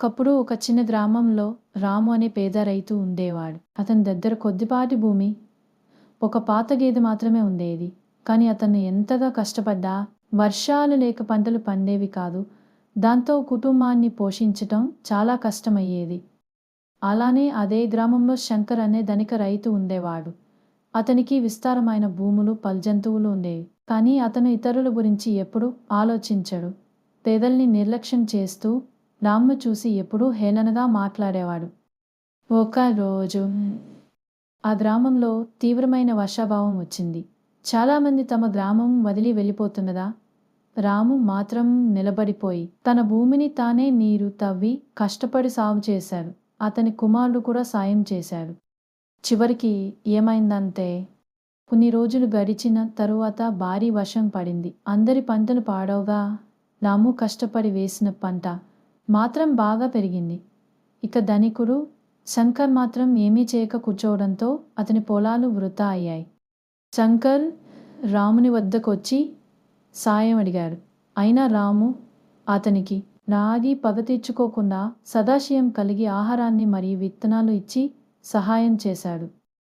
ఒకప్పుడు ఒక చిన్న గ్రామంలో రాము అనే పేద రైతు ఉండేవాడు. అతని దగ్గర కొద్దిపాటి భూమి, ఒక పాత గేదె మాత్రమే ఉండేది. కానీ అతను ఎంతగా కష్టపడ్డా వర్షాలు లేక పంటలు పండేవి కాదు. దాంతో కుటుంబాన్ని పోషించటం చాలా కష్టమయ్యేది. అలానే అదే గ్రామంలో శంకర్ అనే ధనిక రైతు ఉండేవాడు. అతనికి విస్తారమైన భూములు, పల్జంతువులు ఉండేవి. కానీ అతను ఇతరుల గురించి ఎప్పుడూ ఆలోచించడు. పేదల్ని నిర్లక్ష్యం చేస్తూ రామ్ను చూసి ఎప్పుడూ హేళనగా మాట్లాడేవాడు. ఒకరోజు ఆ గ్రామంలో తీవ్రమైన వర్షాభావం వచ్చింది. చాలామంది తమ గ్రామం వదిలి వెళ్ళిపోతున్నదా రాము మాత్రం నిలబడిపోయి తన భూమిని తానే నీరు తవ్వి కష్టపడి సాగు చేశాడు. అతని కుమారుడు కూడా సాయం చేశాడు. చివరికి ఏమైందంటే కొన్ని రోజులు గడిచిన తరువాత భారీ వర్షం పడింది. అందరి పంటలు పాడవగా రాము కష్టపడి వేసిన పంట మాత్రం బాగా పెరిగింది. ఇక ధనికుడు శంకర్ మాత్రం ఏమీ చేయక కూర్చోవడంతో అతని పొలాలు వృధా అయ్యాయి. శంకర్ రాముని వద్దకొచ్చి సాయం అడిగాడు. అయినా రాము అతనికి రాగి పగ తీర్చుకోకుండా సదాశయం కలిగి ఆహారాన్ని మరియు విత్తనాలు ఇచ్చి సహాయం చేశాడు.